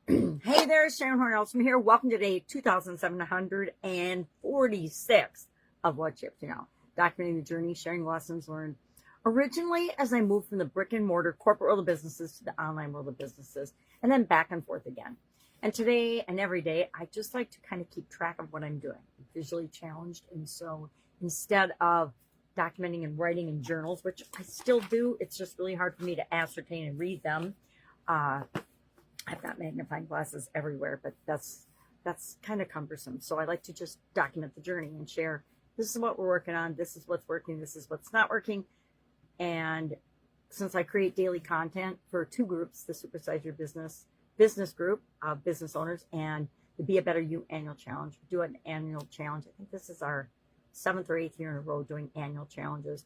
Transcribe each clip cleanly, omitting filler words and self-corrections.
Hey there, Sharon Horne-Ellstrom here. Welcome to day 2746 of What You Have to Know, documenting the journey, sharing lessons learned. Originally, as I moved from the brick and mortar corporate world of businesses to the online world of businesses, and then back and forth again. And today and every day, I just like to kind of keep track of what I'm doing. I'm visually challenged, and so instead of documenting and writing in journals, which I still do, it's just really hard for me to ascertain and read them. I've got magnifying glasses everywhere, but that's kind of cumbersome. So I like to just document the journey and share, this is what we're working on, this is what's working, this is what's not working. And since I create daily content for two groups, the Supersize Your Business group of business owners and the Be a Better You annual challenge, we do an annual challenge. I think this is our 7th or 8th year in a row doing annual challenges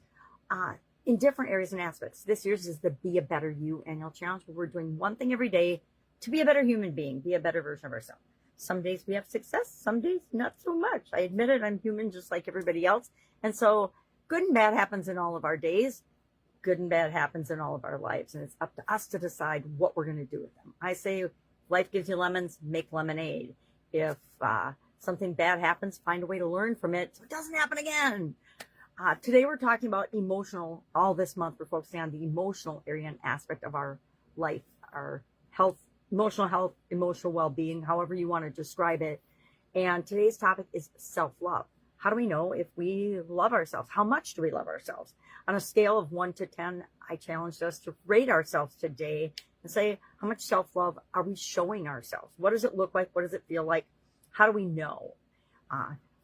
in different areas and aspects. This year's is the Be a Better You annual challenge, where we're doing one thing every day to be a better human being, be a better version of ourselves. Some days we have success, some days not so much. I admit it, I'm human just like everybody else. And so good and bad happens in all of our days. Good and bad happens in all of our lives. And it's up to us to decide what we're going to do with them. I say, if life gives you lemons, make lemonade. If something bad happens, find a way to learn from it so it doesn't happen again. Today we're talking about emotional. All this month we're focusing on the emotional area and aspect of our life, our health, emotional health, emotional well-being, however you want to describe it. And today's topic is self-love. How do we know if we love ourselves? How much do we love ourselves? On a scale of 1 to 10, I challenged us to rate ourselves today and say, how much self-love are we showing ourselves? What does it look like? What does it feel like? How do we know?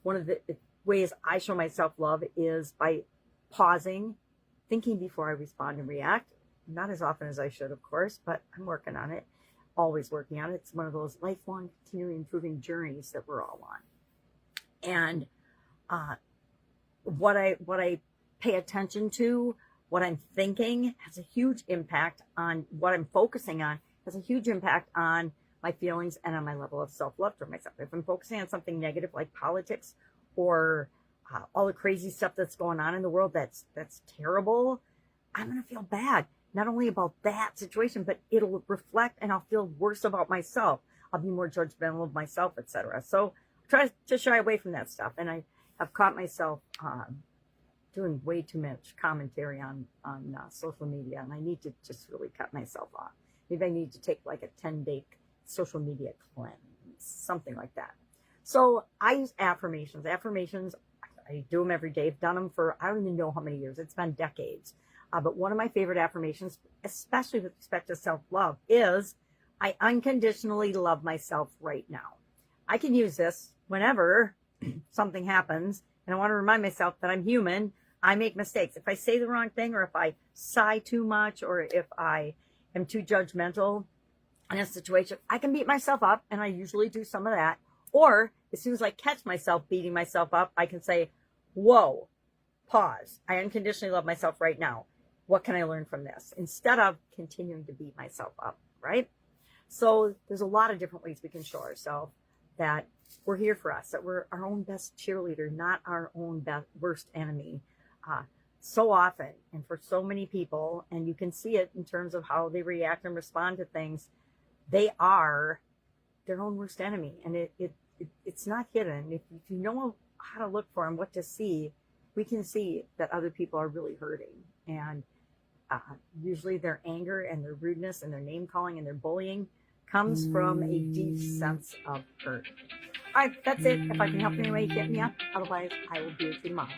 One of the ways I show my self-love is by pausing, thinking before I respond and react. Not as often as I should, of course, but I'm working on it. Always working on it. It's one of those lifelong, continually improving journeys that we're all on. And what I pay attention to, what I'm thinking, has a huge impact on what I'm focusing on, has a huge impact on my feelings and on my level of self-love for myself. If I'm focusing on something negative like politics or all the crazy stuff that's going on in the world that's terrible, I'm going to feel bad. Not only about that situation, but it'll reflect and I'll feel worse about myself. I'll be more judgmental of myself, etc. So try to shy away from that stuff. And I have caught myself doing way too much commentary on social media, and I need to just really cut myself off. Maybe I need to take like a 10-day social media cleanse, something like that. So I use affirmations. Affirmations, I do them every day. I've done them for, I don't even know how many years. It's been decades. But one of my favorite affirmations, especially with respect to self-love, is I unconditionally love myself right now. I can use this whenever something happens, and I want to remind myself that I'm human. I make mistakes. If I say the wrong thing, or if I sigh too much, or if I am too judgmental in a situation, I can beat myself up, and I usually do some of that. Or as soon as I catch myself beating myself up, I can say, whoa, pause. I unconditionally love myself right now. What can I learn from this? Instead of continuing to beat myself up, right? So there's a lot of different ways we can show ourselves that we're here for us, that we're our own best cheerleader, not our own worst enemy. So often, and for so many people, and you can see it in terms of how they react and respond to things, they are their own worst enemy. And it's not hidden. If you know how to look for them, what to see, we can see that other people are really hurting. And usually their anger and their rudeness and their name calling and their bullying comes from a deep sense of hurt. All right, that's it. If I can help in any way, hit me up. Otherwise, I will be with you tomorrow.